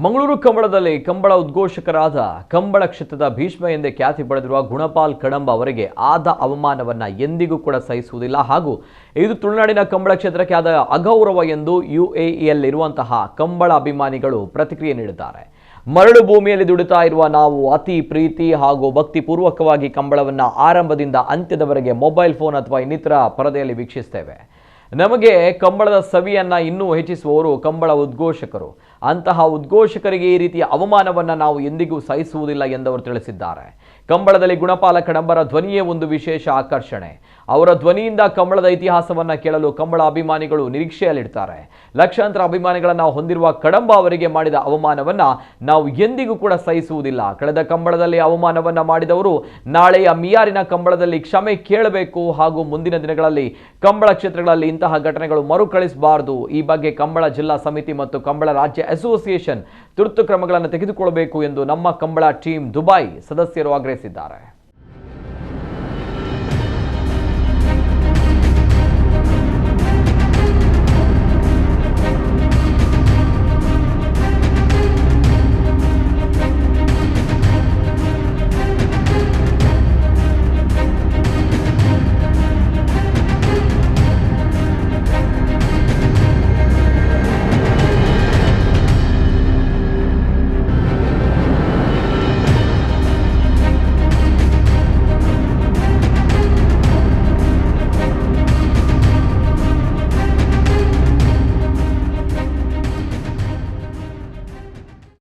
ಮಂಗಳೂರು ಕಂಬಳದಲ್ಲಿ ಕಂಬಳ ಉದ್ಘೋಷಕರಾದ ಕಂಬಳ ಕ್ಷೇತ್ರದ ಭೀಷ್ಮ ಎಂದೇ ಖ್ಯಾತಿ ಪಡೆದಿರುವ ಗುಣಪಾಲ್ ಕಡಂಬ ಅವರಿಗೆ ಆದ ಅವಮಾನವನ್ನ ಎಂದಿಗೂ ಕೂಡ ಸಹಿಸುವುದಿಲ್ಲ ಹಾಗೂ ಇದು ತುಳುನಾಡಿನ ಕಂಬಳ ಕ್ಷೇತ್ರಕ್ಕೆ ಆದ ಅಗೌರವ ಎಂದು ಯುಎಇಯಲ್ಲಿರುವಂತಹ ಕಂಬಳ ಅಭಿಮಾನಿಗಳು ಪ್ರತಿಕ್ರಿಯೆ ನೀಡಿದ್ದಾರೆ. ಮರಳು ಭೂಮಿಯಲ್ಲಿ ದುಡಿತಾ ಇರುವ ನಾವು ಅತಿ ಪ್ರೀತಿ ಹಾಗೂ ಭಕ್ತಿಪೂರ್ವಕವಾಗಿ ಕಂಬಳವನ್ನ ಆರಂಭದಿಂದ ಅಂತ್ಯದವರೆಗೆ ಮೊಬೈಲ್ ಫೋನ್ ಅಥವಾ ಇನ್ನಿತರ ಪರದೆಯಲ್ಲಿ ವೀಕ್ಷಿಸುತ್ತೇವೆ. ನಮಗೆ ಕಂಬಳದ ಸವಿಯನ್ನ ಇನ್ನೂ ಹೆಚ್ಚಿಸುವವರು ಕಂಬಳ ಉದ್ಘೋಷಕರು. ಅಂತಹ ಉದ್ಘೋಷಕರಿಗೆ ಈ ರೀತಿಯ ಅವಮಾನವನ್ನ ನಾವು ಎಂದಿಗೂ ಸಹಿಸುವುದಿಲ್ಲ ಎಂದವರು ತಿಳಿಸಿದ್ದಾರೆ. ಕಂಬಳದಲ್ಲಿ ಗುಣಪಾಲ ಕಡಂಬರ ಧ್ವನಿಯೇ ಒಂದು ವಿಶೇಷ ಆಕರ್ಷಣೆ. ಅವರ ಧ್ವನಿಯಿಂದ ಕಂಬಳದ ಇತಿಹಾಸವನ್ನ ಕೇಳಲು ಕಂಬಳ ಅಭಿಮಾನಿಗಳು ನಿರೀಕ್ಷೆಯಲ್ಲಿರ್ತಾರೆ. ಲಕ್ಷಾಂತರ ಅಭಿಮಾನಿಗಳನ್ನ ಹೊಂದಿರುವ ಕಡಂಬ ಅವರಿಗೆ ಮಾಡಿದ ಅವಮಾನವನ್ನ ನಾವು ಎಂದಿಗೂ ಕೂಡ ಸಹಿಸುವುದಿಲ್ಲ. ಕಳೆದ ಕಂಬಳದಲ್ಲಿ ಅವಮಾನವನ್ನ ಮಾಡಿದವರು ನಾಳೆಯ ಮಿಯಾರಿನ ಕಂಬಳದಲ್ಲಿ ಕ್ಷಮೆ ಕೇಳಬೇಕು ಹಾಗೂ ಮುಂದಿನ ದಿನಗಳಲ್ಲಿ ಕಂಬಳ ಕ್ಷೇತ್ರಗಳಲ್ಲಿ ಇಂತಹ ಘಟನೆಗಳು ಮರುಕಳಿಸಬಾರದು. ಈ ಬಗ್ಗೆ ಕಂಬಳ ಜಿಲ್ಲಾ ಸಮಿತಿ ಮತ್ತು ಕಂಬಳ ರಾಜ್ಯ ಅಸೋಸಿಯೇಷನ್ ತುರ್ತು ಕ್ರಮಗಳನ್ನು ತೆಗೆದುಕೊಳ್ಳಬೇಕು ಎಂದು ನಮ್ಮ ಕಂಬಳ ಟೀಮ್ ದುಬೈ ಸದಸ್ಯರು ಆಗ್ರಹಿಸಿದ್ದಾರೆ.